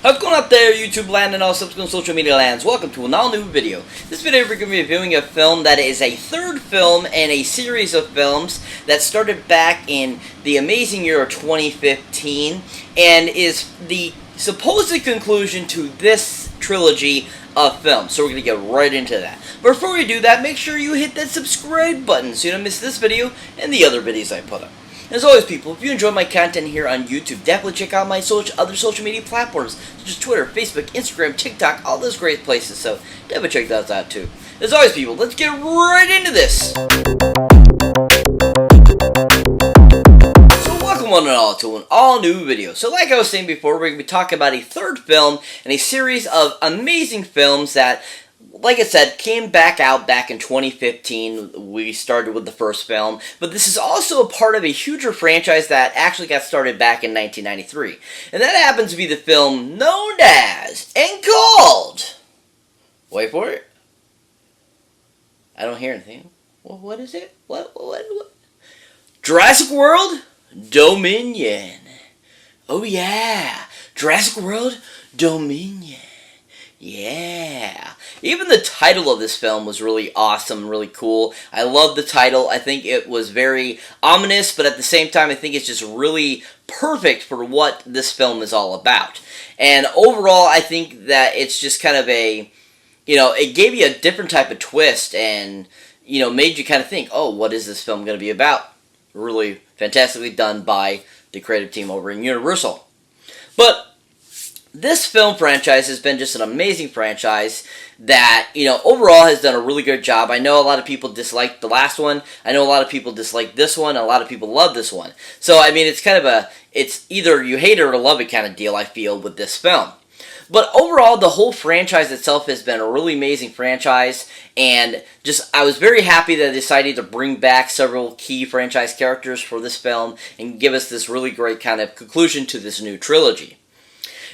How's it going out there, YouTube land and all subsequent social media lands? Welcome to an all-new video. This video we're going to be reviewing a film that is a third film in a series of films that started back in the amazing year of 2015 and is the supposed conclusion to this trilogy of films. So we're going to get right into that. But before we do that, make sure you hit that subscribe button so you don't miss this video and the other videos I put up. As always, people, if you enjoy my content here on YouTube, definitely check out my other social media platforms, such as Twitter, Facebook, Instagram, TikTok, all those great places, so definitely check those out too. As always, people, let's get right into this! So welcome one and all to an all-new video. So like I was saying before, we're going to be talking about a third film in a series of amazing films that, like I said, came back in 2015. We started with the first film, but this is also a part of a huger franchise that actually got started back in 1993. And that happens to be the film known as and called... Wait for it. I don't hear anything. Well, what is it? What? Jurassic World Dominion. Oh yeah, Jurassic World Dominion. Yeah. Even the title of this film was really awesome, really cool. I love the title. I think it was very ominous, but at the same time, I think it's just really perfect for what this film is all about. And overall, I think that it's just kind of a, it gave you a different type of twist and, made you kind of think, oh, what is this film going to be about? Really fantastically done by the creative team over in Universal. But this film franchise has been just an amazing franchise that, overall has done a really good job. I know a lot of people disliked the last one. I know a lot of people dislike this one. And a lot of people love this one. So, I mean, it's kind of it's either you hate it or love it kind of deal, I feel, with this film. But overall, the whole franchise itself has been a really amazing franchise. And I was very happy that they decided to bring back several key franchise characters for this film and give us this really great kind of conclusion to this new trilogy.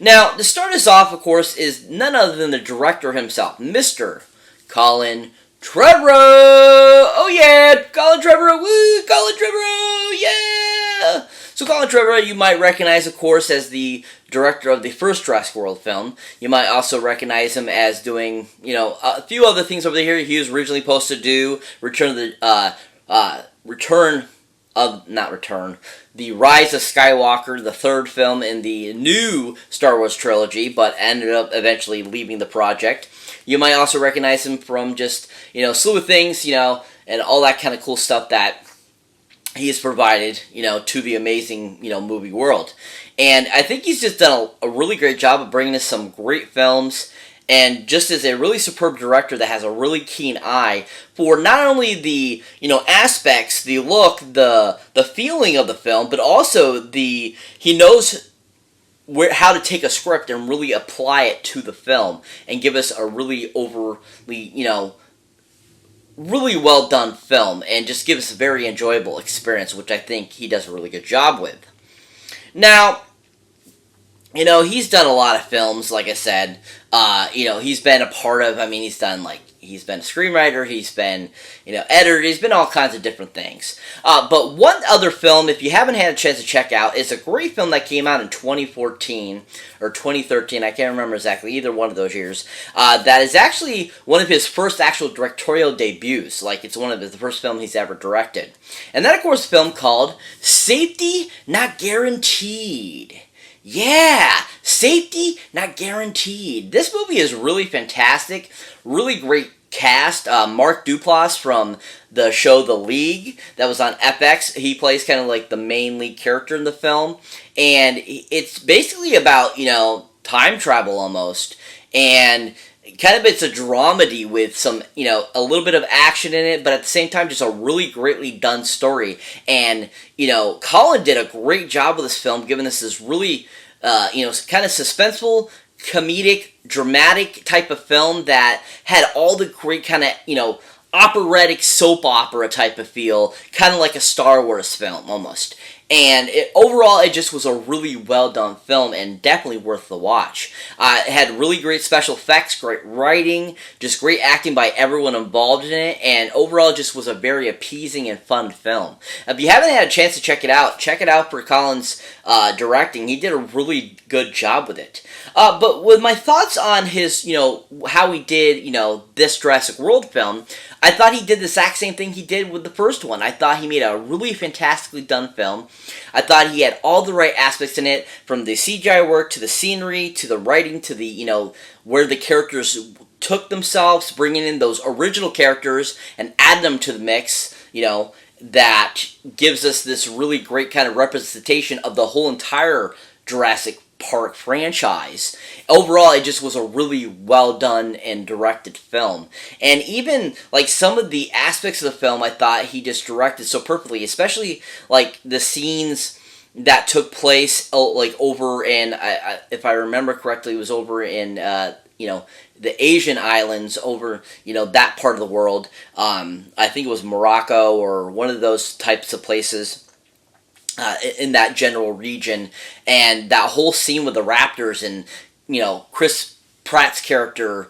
Now, to start us off, of course, is none other than the director himself, Mr. Colin Trevorrow. Oh yeah, Colin Trevorrow, woo, Colin Trevorrow, yeah! So Colin Trevorrow, you might recognize, of course, as the director of the first Jurassic World film. You might also recognize him as doing, a few other things over here. He was originally supposed to do The Rise of Skywalker, the third film in the new Star Wars trilogy, but ended up eventually leaving the project. You might also recognize him from just, slew of things, and all that kind of cool stuff that he has provided, to the amazing, movie world. And I think he's just done a really great job of bringing us some great films, and just as a really superb director that has a really keen eye for not only the, aspects, the look, the feeling of the film, but also he knows how to take a script and really apply it to the film and give us a really overly, really well done film and just give us a very enjoyable experience, which I think he does a really good job with. Now, he's done a lot of films, like I said. He's been a part of, he's been a screenwriter, he's been, editor, he's been all kinds of different things. But one other film, if you haven't had a chance to check out, is a great film that came out in 2014, or 2013, I can't remember exactly, either one of those years, that is actually one of his first actual directorial debuts. It's one of the first films he's ever directed. And that, of course, is a film called Safety Not Guaranteed. Yeah, Safety Not Guaranteed. This movie is really fantastic, really great cast. Mark Duplass from the show The League that was on FX. He plays kind of like the main lead character in the film, and it's basically about, time travel almost, and kind of it's a dramedy with some, a little bit of action in it, but at the same time, just a really greatly done story. And, Colin did a great job with this film, giving us this really, kind of suspenseful, comedic, dramatic type of film that had all the great kind of, operatic soap opera type of feel, kind of like a Star Wars film, almost. And overall, it just was a really well done film and definitely worth the watch. It had really great special effects, great writing, just great acting by everyone involved in it, and overall, it just was a very appeasing and fun film. If you haven't had a chance to check it out for Colin's directing. He did a really good job with it. But with my thoughts on his, how he did, this Jurassic World film, I thought he did the exact same thing he did with the first one. I thought he made a really fantastically done film. I thought he had all the right aspects in it, from the CGI work to the scenery to the writing to the, where the characters took themselves, bringing in those original characters and add them to the mix, that gives us this really great kind of representation of the whole entire Jurassic Park franchise. Overall, it just was a really well done and directed film. And even like some of the aspects of the film, I thought he just directed so perfectly, especially like the scenes that took place like over in, if I remember correctly, it was over in the Asian islands, over that part of the world. I think it was Morocco or one of those types of places. In that general region, and that whole scene with the raptors and Chris Pratt's character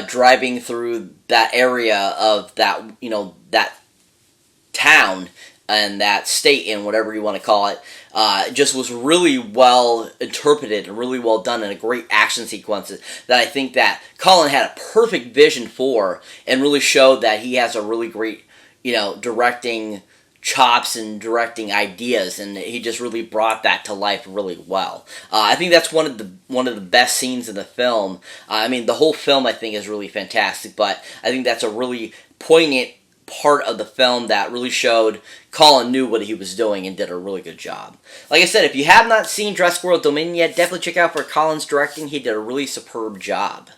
driving through that area of that that town and that state and whatever you want to call it, just was really well interpreted and really well done, and a great action sequences that I think that Colin had a perfect vision for, and really showed that he has a really great directing chops and directing ideas, and he just really brought that to life really well. I think that's one of the best scenes in the film. I mean, the whole film I think is really fantastic, but I think that's a really poignant part of the film that really showed Colin knew what he was doing and did a really good job. Like I said, if you have not seen Jurassic World Dominion yet, definitely check out for Colin's directing. He did a really superb job.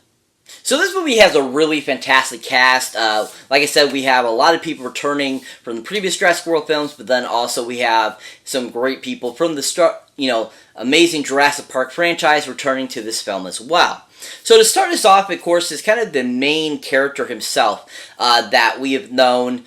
So this movie has a really fantastic cast. Like I said, we have a lot of people returning from the previous Jurassic World films, but then also we have some great people from the amazing Jurassic Park franchise returning to this film as well. So to start us off, of course, is kind of the main character himself that we have known,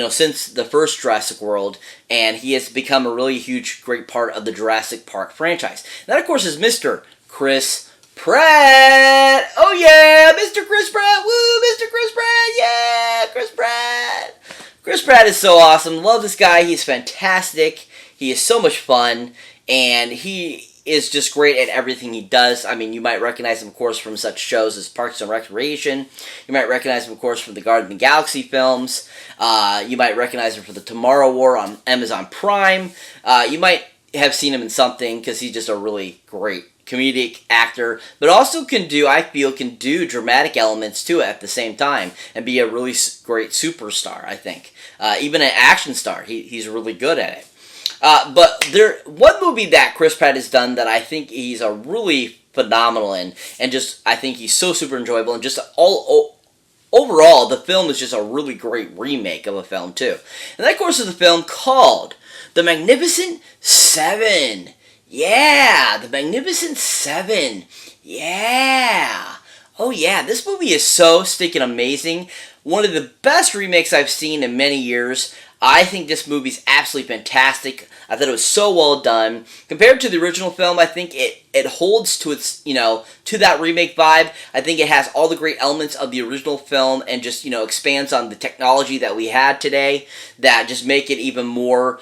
since the first Jurassic World, and he has become a really huge, great part of the Jurassic Park franchise. And that, of course, is Mr. Chris Pratt! Oh yeah, Mr. Chris Pratt! Woo, Mr. Chris Pratt! Yeah, Chris Pratt! Chris Pratt is so awesome. Love this guy. He's fantastic. He is so much fun, and he is just great at everything he does. I mean, you might recognize him, of course, from such shows as Parks and Recreation. You might recognize him, of course, from the Guardians of the Galaxy films. You might recognize him for the Tomorrow War on Amazon Prime. You might have seen him in something, because he's just a really great comedic actor, but also can do dramatic elements to it at the same time and be a really great superstar, I think. Even an action star, he's really good at it. But one movie that Chris Pratt has done that I think he's a really phenomenal in, and just I think he's so super enjoyable, and just overall the film is just a really great remake of a film too. And that, of course, is the film called The Magnificent Seven. Yeah, The Magnificent Seven. Yeah. Oh yeah, this movie is so stinking amazing. One of the best remakes I've seen in many years. I think this movie's absolutely fantastic. I thought it was so well done. Compared to the original film, I think it holds to its, to that remake vibe. I think it has all the great elements of the original film and just, expands on the technology that we had today that just make it even more,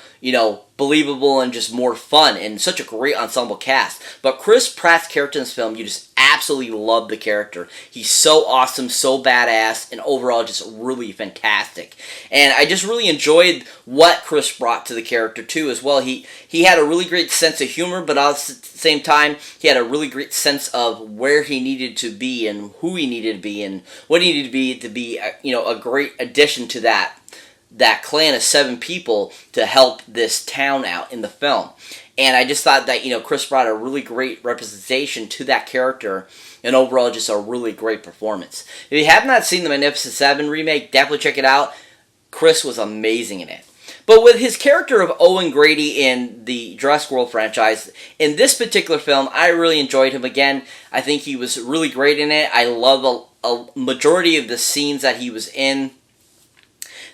believable and just more fun, and such a great ensemble cast. But Chris Pratt's character in this film, you just absolutely love the character. He's so awesome, so badass, and overall just really fantastic. And I just really enjoyed what Chris brought to the character too as well. He had a really great sense of humor, but at the same time, he had a really great sense of where he needed to be and who he needed to be and what he needed to be a great addition to that clan of 7 people to help this town out in the film. And I just thought that, Chris brought a really great representation to that character, and overall just a really great performance. If you have not seen the Magnificent Seven remake, definitely check it out. Chris was amazing in it. But with his character of Owen Grady in the Jurassic World franchise, in this particular film, I really enjoyed him again. I think he was really great in it. I love a majority of the scenes that he was in,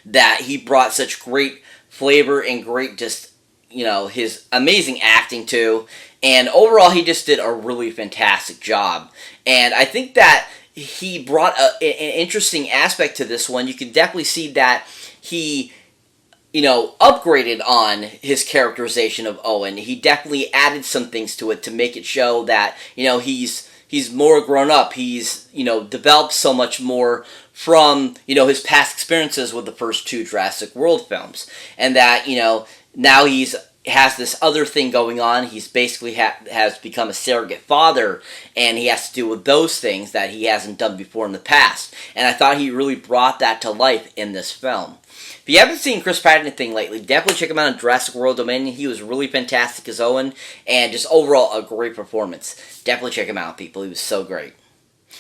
that he brought such great flavor and great just his amazing acting too. And overall, he just did a really fantastic job. And I think that he brought an interesting aspect to this one. You can definitely see that he upgraded on his characterization of Owen. He definitely added some things to it to make it show that, he's more grown up. He's, developed so much more from, his past experiences with the first two Jurassic World films. And that, now has this other thing going on. He's basically has become a surrogate father, and he has to deal with those things that he hasn't done before in the past. And I thought he really brought that to life in this film. If you haven't seen Chris Pratt anything lately, definitely check him out on Jurassic World Dominion. He was really fantastic as Owen, and just overall a great performance. Definitely check him out, people. He was so great.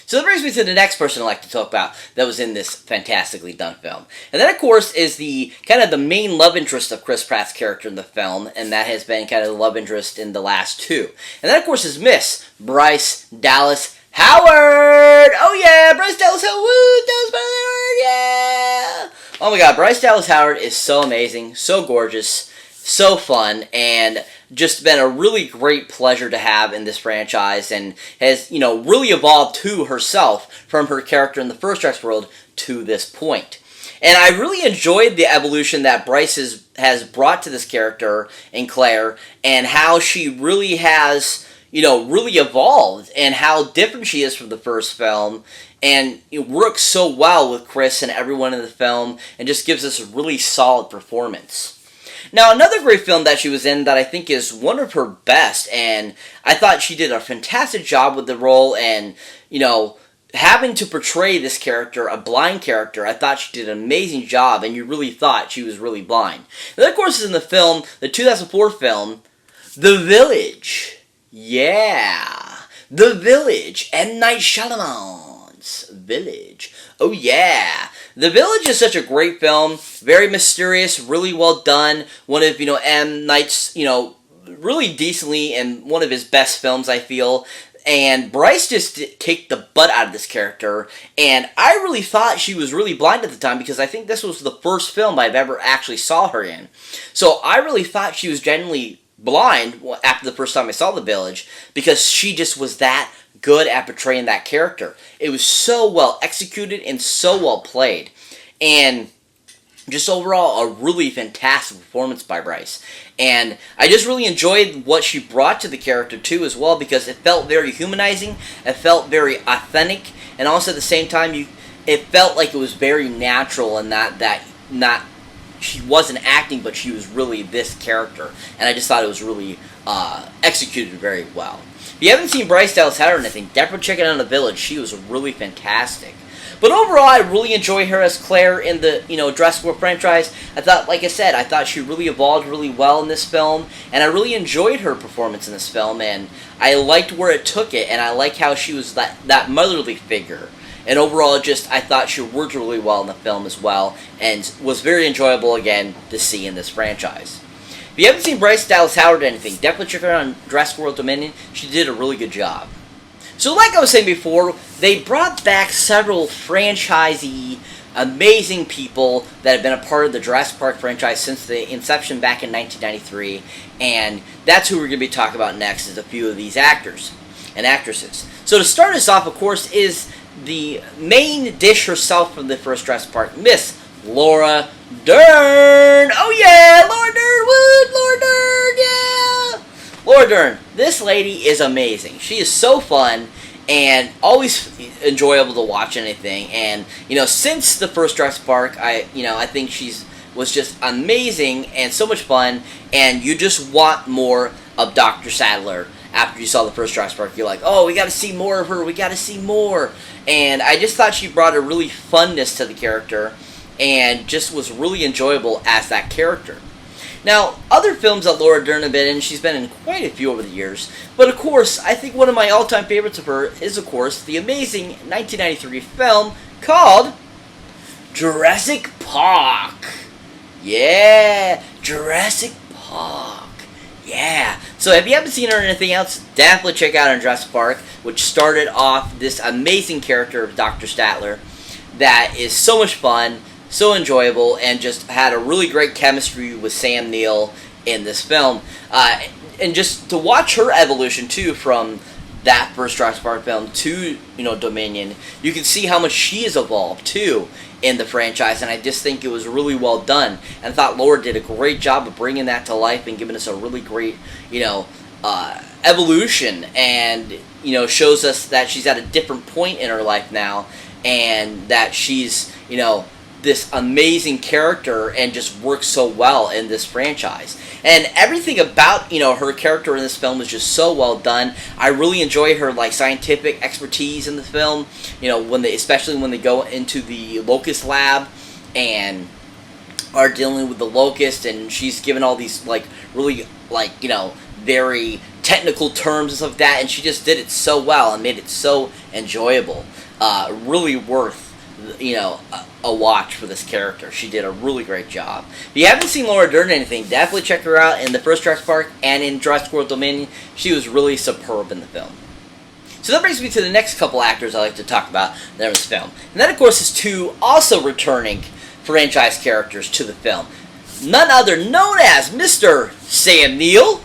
So that brings me to the next person I'd like to talk about that was in this fantastically done film. And that, of course, is the main love interest of Chris Pratt's character in the film, and that has been kind of the love interest in the last two. And that, of course, is Miss Bryce Dallas Howard! Oh yeah, Bryce Dallas Howard! Woo! Dallas Howard! Yeah! Oh my god, Bryce Dallas Howard is so amazing, so gorgeous, so fun, and just been a really great pleasure to have in this franchise, and has, really evolved to herself from her character in the first Jurassic World to this point. And I really enjoyed the evolution that Bryce has brought to this character in Claire, and how she really has, really evolved, and how different she is from the first film, and it works so well with Chris and everyone in the film, and just gives us a really solid performance. Now, another great film that she was in that I think is one of her best, and I thought she did a fantastic job with the role, and, having to portray this character, a blind character, I thought she did an amazing job, and you really thought she was really blind. And that, of course, is in the film, the 2004 film, The Village. Yeah, The Village, M. Night Shyamalan's Village. Oh yeah, The Village is such a great film, very mysterious, really well done, one of, M. Night's, really decently, and one of his best films, I feel. And Bryce just kicked the butt out of this character, and I really thought she was really blind at the time, because I think this was the first film I've ever actually saw her in. So I really thought she was genuinely blind after the first time I saw The Village, because she just was that good at portraying that character. It was so well executed and so well played, and just overall a really fantastic performance by Bryce. And I just really enjoyed what she brought to the character too as well, because it felt very humanizing, it felt very authentic, and also at the same time it felt like it was very natural, and not she wasn't acting, but she was really this character. And I just thought it was really executed very well. If you haven't seen Bryce Dallas Howard or anything, definitely check it out in The Village. She was really fantastic. But overall, I really enjoy her as Claire in the, Jurassic World franchise. I thought, like I said, I thought she really evolved really well in this film, and I really enjoyed her performance in this film, and I liked where it took it, and I like how she was that motherly figure. And overall, I thought she worked really well in the film as well, and was very enjoyable again to see in this franchise. If you haven't seen Bryce Dallas Howard or anything, definitely check her out on Jurassic World Dominion. She did a really good job. So like I was saying before, they brought back several franchisee, amazing people that have been a part of the Jurassic Park franchise since the inception back in 1993, and that's who we're going to be talking about next, is a few of these actors and actresses. So to start us off, of course, is the main dish herself from the first Jurassic Park, Miss Laura Dern. Oh yeah, Laura Dern, Laura Dern, yeah. Laura Dern, this lady is amazing. She is so fun and always enjoyable to watch anything. And since the first Jurassic Park, I think was just amazing and so much fun. And you just want more of Dr. Sadler. After you saw the first Jurassic Park, you're like, oh, we got to see more of her. We got to see more. And I just thought she brought a really funness to the character, and just was really enjoyable as that character. Now, other films that Laura Dern has been in, she's been in quite a few over the years, but of course, I think one of my all-time favorites of her is, of course, the amazing 1993 film called Jurassic Park. Yeah, Jurassic Park. Yeah. So if you haven't seen her or anything else, definitely check out on Jurassic Park, which started off this amazing character of Dr. Statler that is so much fun, so enjoyable, and just had a really great chemistry with Sam Neill in this film. And just to watch her evolution, too, from that first Jurassic Park film to, Dominion, you can see how much she has evolved, too, in the franchise, and I just think it was really well done, and I thought Laura did a great job of bringing that to life and giving us a really great, evolution, and, shows us that she's at a different point in her life now, and that she's, this amazing character and just works so well in this franchise. And everything about, her character in this film is just so well done. I really enjoy her, scientific expertise in the film, especially when they go into the Locust Lab and are dealing with the Locust, and she's given all these, really, very technical terms and stuff like that, and she just did it so well and made it so enjoyable. Really worth, a watch for this character. She did a really great job. If you haven't seen Laura Dern in anything, definitely check her out in the first Jurassic Park and in Jurassic World Dominion. She was really superb in the film. So that brings me to the next couple actors I like to talk about in this film. And that, of course, is two also returning franchise characters to the film. None other known as Mr. Sam Neill.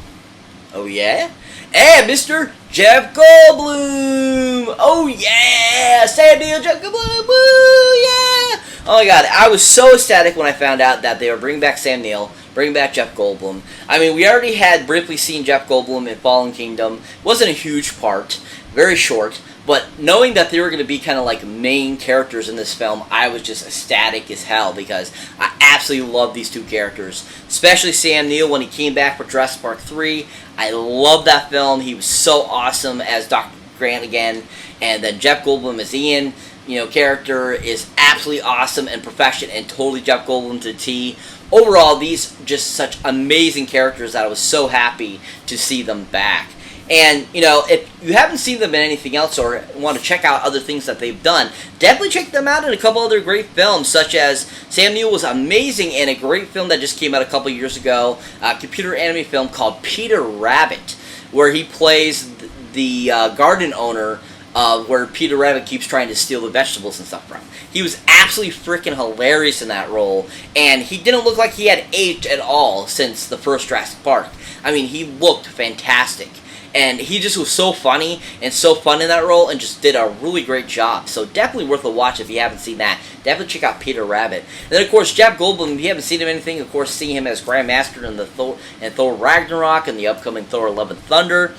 Oh, yeah? And Mr. Jeff Goldblum! Oh yeah! Sam Neill, Jeff Goldblum! Woo! Yeah! Oh my god, I was so ecstatic when I found out that they were bringing back Sam Neill, bringing back Jeff Goldblum. I mean, we already had briefly seen Jeff Goldblum in Fallen Kingdom. Wasn't a huge part, very short, but knowing that they were going to be kind of like main characters in this film, I was just ecstatic as hell because I absolutely love these two characters. Especially Sam Neill when he came back for Jurassic Park 3. I love that film. He was so awesome as Dr. Grant again. And then Jeff Goldblum as Ian, character is absolutely awesome and perfection and totally Jeff Goldblum to the T. Overall, these just such amazing characters that I was so happy to see them back. And, if you haven't seen them in anything else or want to check out other things that they've done, definitely check them out in a couple other great films, such as Sam Neill was amazing in a great film that just came out a couple years ago, a computer animated film called Peter Rabbit, where he plays the garden owner where Peter Rabbit keeps trying to steal the vegetables and stuff from. He was absolutely freaking hilarious in that role, and he didn't look like he had aged at all since the first Jurassic Park. I mean, he looked fantastic. And he just was so funny and so fun in that role and just did a really great job. So definitely worth a watch if you haven't seen that. Definitely check out Peter Rabbit. And then, of course, Jeff Goldblum, if you haven't seen him in anything, of course, seeing him as Grandmaster in Thor Ragnarok and the upcoming Thor Love and Thunder.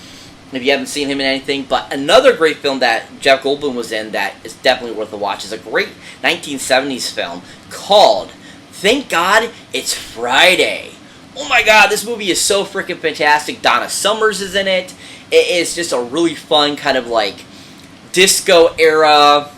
If you haven't seen him in anything. But another great film that Jeff Goldblum was in that is definitely worth a watch is a great 1970s film called Thank God It's Friday. Oh my god, this movie is so freaking fantastic. Donna Summers is in it. It is just a really fun kind of disco era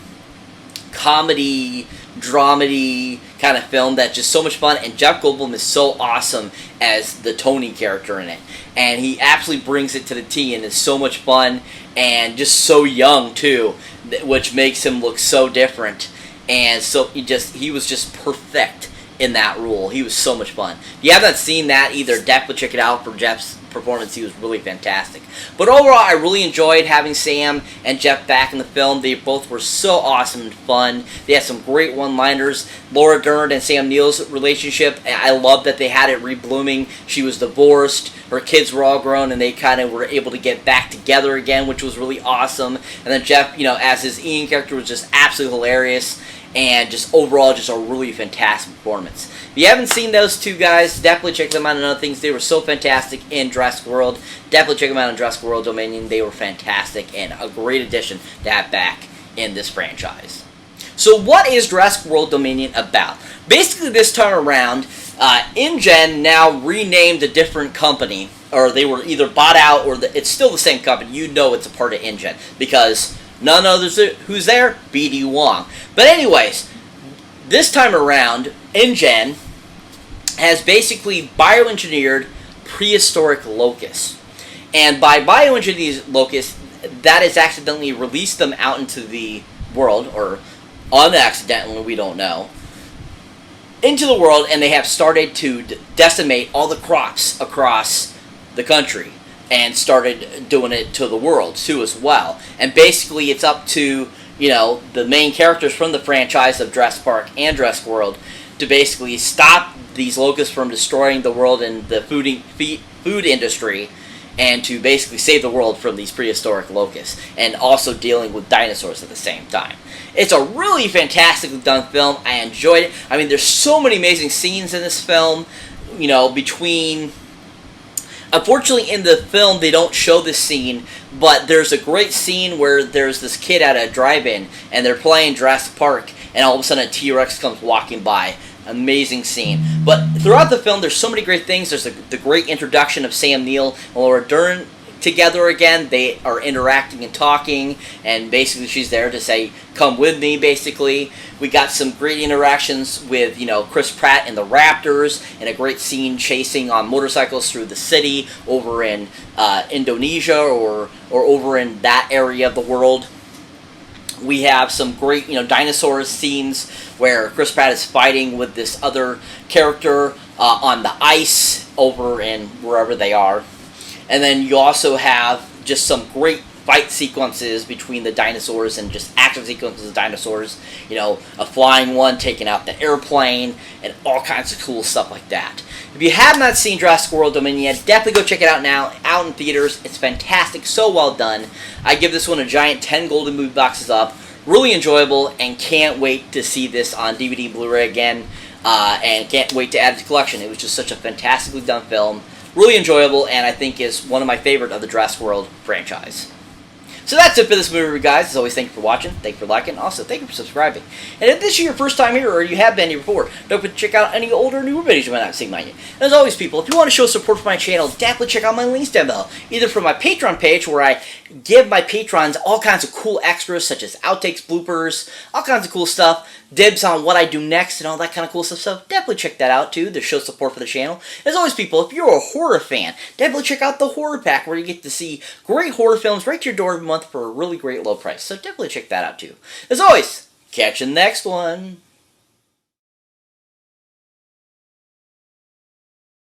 comedy, dramedy kind of film that's just so much fun. And Jeff Goldblum is so awesome as the Tony character in it. And he absolutely brings it to the T and is so much fun and just so young too, which makes him look so different. And so he was just perfect in that role. He was so much fun. If you haven't seen that either, definitely check it out for Jeff's performance. He was really fantastic. But overall, I really enjoyed having Sam and Jeff back in the film. They both were so awesome and fun. They had some great one-liners. Laura Dern and Sam Neill's relationship, I love that they had it reblooming. She was divorced. Her kids were all grown, and they kind of were able to get back together again, which was really awesome. And then Jeff, as his Ian character, was just absolutely hilarious. And just overall, just a really fantastic performance. If you haven't seen those two guys, definitely check them out in other things. They were so fantastic in Jurassic World. Definitely check them out in Jurassic World Dominion. They were fantastic and a great addition to have back in this franchise. So what is Jurassic World Dominion about? Basically, this time around, InGen now renamed a different company. Or they were either bought out or it's still the same company. You know it's a part of InGen because none others who's there? bdwong. But anyways, this time around, InGen has basically bioengineered prehistoric locusts. And by bioengineering these locusts, that has accidentally released them out into the world, or unaccidentally, we don't know, into the world, and they have started to decimate all the crops across the country. And started doing it to the world, too, as well. And basically, it's up to, the main characters from the franchise of Jurassic Park and Jurassic World to basically stop these locusts from destroying the world and the food industry, and to basically save the world from these prehistoric locusts, and also dealing with dinosaurs at the same time. It's a really fantastically done film. I enjoyed it. I mean, there's so many amazing scenes in this film, you know, between... Unfortunately, in the film, they don't show this scene, but there's a great scene where there's this kid at a drive-in, and they're playing Jurassic Park, and all of a sudden a T-Rex comes walking by. Amazing scene. But throughout the film, there's so many great things. There's the great introduction of Sam Neill and Laura Dern together again. They are interacting and talking, and basically she's there to say, come with me, basically. We got some great interactions with, you know, Chris Pratt and the Raptors, and a great scene chasing on motorcycles through the city over in Indonesia or over in that area of the world. We have some great, you know, dinosaur scenes where Chris Pratt is fighting with this other character on the ice over in wherever they are. And then you also have just some great fight sequences between the dinosaurs and just action sequences of dinosaurs. You know, a flying one taking out the airplane and all kinds of cool stuff like that. If you have not seen Jurassic World Dominion yet, definitely go check it out now, out in theaters. It's fantastic, so well done. I give this one a giant 10 golden movie boxes up. Really enjoyable, and can't wait to see this on DVD and Blu-ray again, and can't wait to add it to the collection. It was just such a fantastically done film. Really enjoyable, and I think is one of my favorite of the Jurassic World franchise. So that's it for this movie, guys. As always, thank you for watching, thank you for liking, also thank you for subscribing. And if this is your first time here, or you have been here before, don't forget to check out any older or newer videos you might not have seen mine yet. And as always, people, if you want to show support for my channel, definitely check out my links down below. Either from my Patreon page, where I give my patrons all kinds of cool extras, such as outtakes, bloopers, all kinds of cool stuff, dibs on what I do next, and all that kind of cool stuff. So definitely check that out, too, to show support for the channel. As always, people, if you're a horror fan, definitely check out the Horror Pack, where you get to see great horror films right to your door every month for a really great low price. So definitely check that out, too. As always, catch you in the next one.